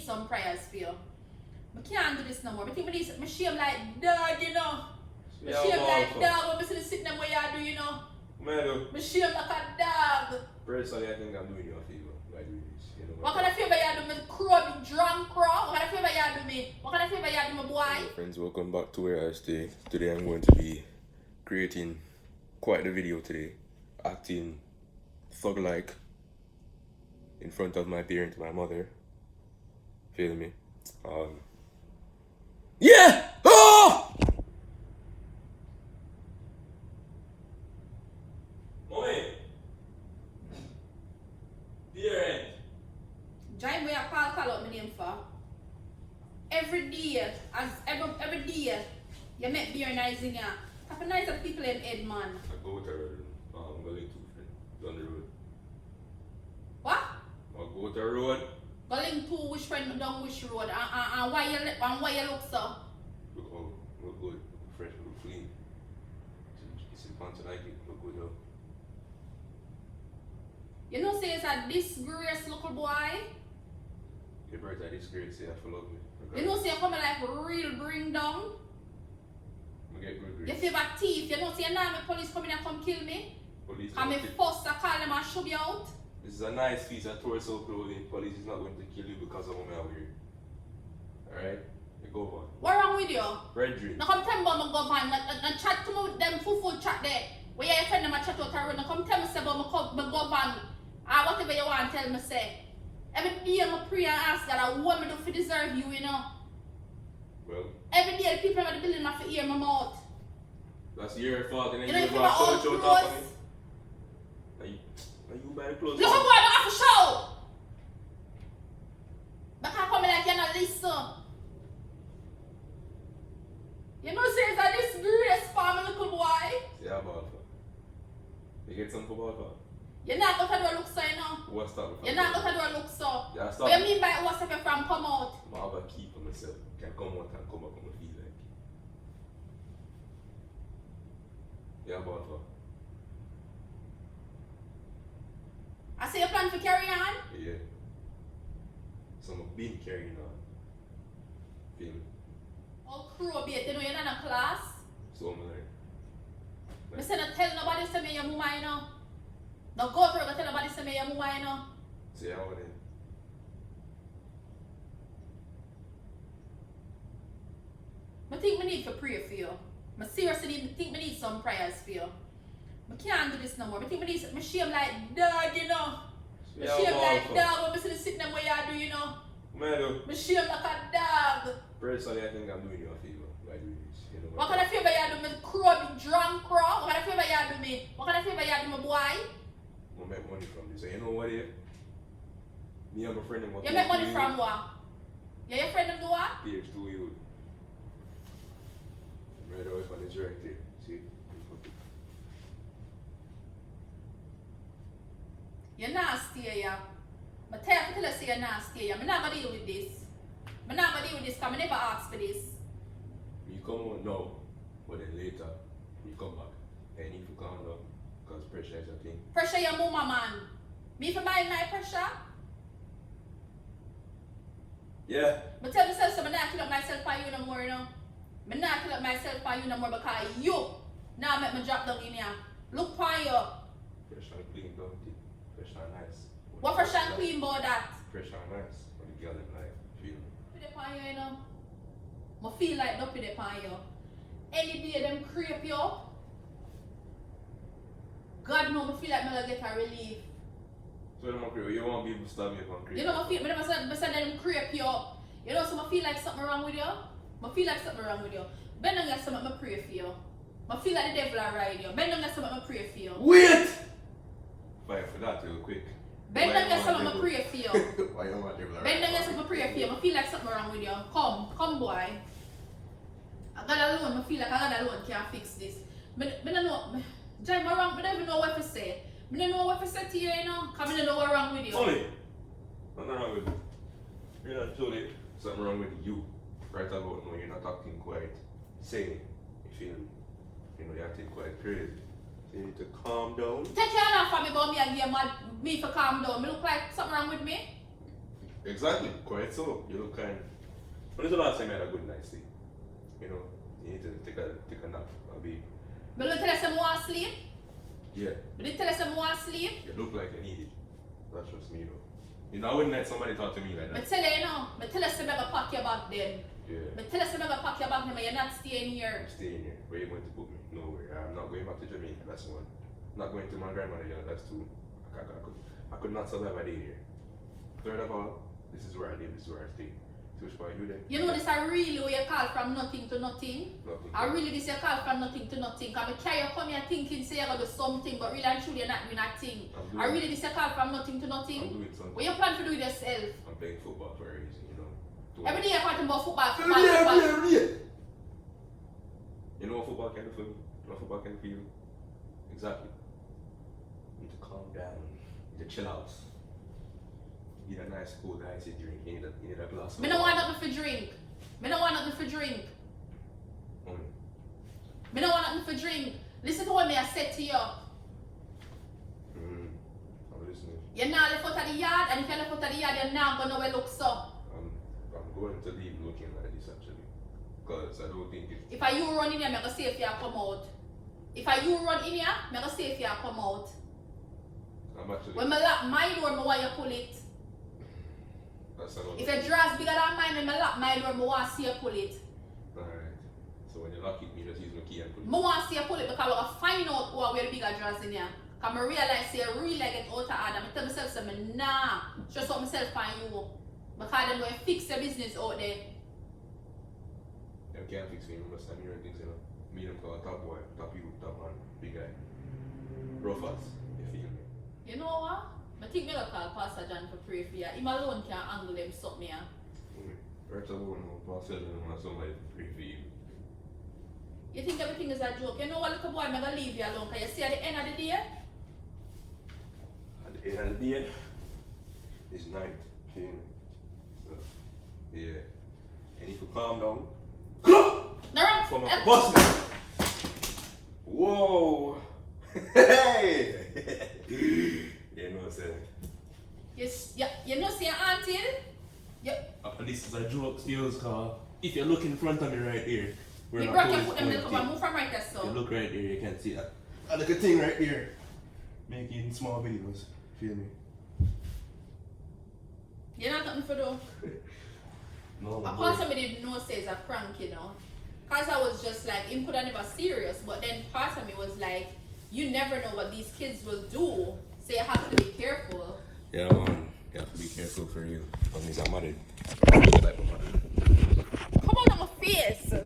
some prayers for you. I can't do this no more. I think I shame like dog, you know. I shame like dog when I see the sitting them where you do, you know. I shame like a dog. Personally, I think I'm doing you a favor by doing this. You know, what kind of favor you do me? Crow, me drunk crow? What kind of favor you do me? What kind of favor you do me, boy? Hello friends, welcome back to Where I Stay. Today I'm going to be creating quite the video today. Acting thug-like in front of my parents, my mother. Feel me? Yeah! Oh! Mommy! Dear Join where I call out my name for. Every day, every day, you make beer nice in here. Have a nice of people in head, man. I go to Gully 2, friend. Down the road. What? I go to the road. Going to which friend down which road? And why you look so? Look good. Look fresh, look clean. You see the pants I like it. Look good though. You know, say it's a disgrace, little boy. Your birds are disgrace, say I follow me. You know, say you coming like real bring down. I get good You grades. feel a thief. You know, say you know me police coming and come kill me. Police And me don't kill. first I call them and shove you out. This is a nice piece of torso clothing. Police is not going to kill you because of what I wear. Alright? You go on. What wrong with you? Red dream. Now come tell me about my government. Now chat to me with them full chat there. Where your friend them a chat out around. Now come tell me say about my government. Or whatever you want tell me say. Every day I pray and ask God what me do for deserve you, you know. Well, Every day the people in the building have to hear my mouth. that's your fault. And then You know, you if go you and show all it out of me. close. Are you buy clothes? Look at boy, I have to show. But can't come like you're not listen. You know, say it's a disgrace for me, little boy. Say about for. You get some for about for? You're not going to do a look so, you know. What's that? You're not going to do a look so. Yeah, stop. What you mean by what's up from come out? I have a key for myself. Can come out and come up when I feel like. Yeah, about for. I say you plan to carry on. Yeah. So I've been carrying on. Feel me? All crew bait, you know, you're not in a class. So I'm like. I say not tell nobody say me your mama, you know. Don't go through and tell nobody say me your mama, you know. Say how then? I think we need to pray for you. I seriously think we need some prayers for you. I can't do this no more. I think we need some shame like dog, you know. I shame like dog when I see the sitting them where you do, you know. Man, I shame like a dog. personally, I think I'm doing you a favor by doing this. You know What kind of favor you do me? Crow, me drunk crow? What kind of favor you do me? What kind of favor you do me, boy? I make money from this. So you know what? Me and my friend, You make money from what? Yeah, your friend them do what? PH2 you. Right away from this right there. See? You're nasty, yeah. But tell you say you're nasty, yeah. I'm not gonna deal with this. I'm not gonna deal with this because I never asked for this. You come on now, but then later, you come back. And if you calm down, because pressure is a thing. Pressure your mama, man. Me for buying my pressure? Yeah. But tell myself so I'm not kill up myself for you no more, you know. I'm not kill up myself for you no more because you now make me drop down in here. Look for you. Fresh and clean, don't it? Fresh and nice. What fresh and clean about that? Fresh and nice. What the girl them like, feel me? Put it on you, you know. I feel like don't put it on you. Any day them creep you up. God know I feel like I'm gonna get a relief. So them agree, you won't be able to stab me if I'm crazy. You know, I feel, I said them creep you up. You know, so I feel like something wrong with you. I feel like something wrong with you. Bend down, get something, I pray for you. I feel like the devil are ride you. Bend down, get something, I pray for you. Wait! Fight for that real quick. Bend down, get something, I pray for you. Why you want devil? Bend down, get something, I pray for you. I feel like something wrong with you. Come boy. I got alone, I feel like I got alone can't fix this. I don't know, Jai, I'm wrong, I don't even know what to say. I don't know what to say to you, you know, because I don't know what's wrong with you. Only. Nothing wrong with you. You're not truly something wrong with you. Right about now, you're not acting quite sane. You feel me? You know, you're acting quite crazy. So you need to calm down. Take care enough for me about me and you mad me for calm down. Me look like something wrong with me. Exactly, quite so. You look kind. When is the last time you had a good night's sleep? You know, you need to take a nap, a bit. But you tell us I'm want sleep? Yeah, But you tell us I'm want sleep? you look like you need it. That's just me though. You know, I wouldn't let somebody talk to me like But that. tell you know, but tell us I'm gonna pack your bag then. Yeah, But tell us I'm gonna pack your bag then, but you're not staying here. I'm staying here. Where are you going to put me? Nowhere. I'm not going back to Jamaica, that's one. Not going to my grandmother, yeah, that's two. I could not survive a day here. Third of all, this is where I live, this is where I stay. So which part you there? You know this I really where you call from nothing to nothing? Nothing. I really this you call from nothing to nothing. Cause I carry you come here thinking say you're gonna do something, but really and truly you're not doing a thing. I really this you call from nothing to I'm nothing. doing something. What you plan to do with yourself? I'm playing football for a reason, you know. Every day you're talking about football, You know what football can do for me? You know what football can do for you? Exactly. You need to calm down. You need to chill out. You need a nice cold icy drink. You need a glass of Me don't want nothing for drink. Me don't want nothing for drink. Mm. Me don't want nothing for drink. Listen to what me I said to you. I'm listening. You're not left out of the yard, and if you're left out of the yard, you're not gonna know where look so. I'm going to leave looking like this actually. Because I don't think it's. If I you run in here, I'm gonna see if you come out. If I you run in here, I'm gonna see if you come out. I'm actually. When I lock my door, I want you pull it. That's another. If your draw's bigger than mine, when I lock my door, I want to see you pull it. Alright. So when you lock it, you just use my key and put it. I want to see you pull it because I want to find out who are the bigger draws in here. Because I realize you really get out of order. I tell myself, say, nah, just up myself on you. Because I'm going to fix your business out there. You can't fix me, you must have me things, you know. Me them call top boy, top you, top man, big guy. Rough ass, you feel me? You know what? I think I'm going to call Pastor John to pray for you. Him alone can handle them something here. Right alone, Pastor doesn't want somebody to pray for you. You think everything is a joke? You know what, little boy, I'm going to leave you alone. Because you see at the end of the day, At the end of the day, it's night, feel me? So, yeah. And if you calm down, no, from a bus now. Whoa! Hey! You know what I'm saying? you know, see your auntie? And this is a joke, skills car. If you look in front of me right here, where You my broke your toe foot is and then pointing. move from right there, You so. look right there, you can see that. And look a thing right there. Making small videos. Feel me? You're not nothing for do. No, Of course, somebody didn't know say it's a prank, you know. Because I was just like, him could have never serious. But then part of me was like, you never know what these kids will do. So you have to be careful. yeah, man. You have to be careful for you. When he's a married. Like a married. Come on, my face.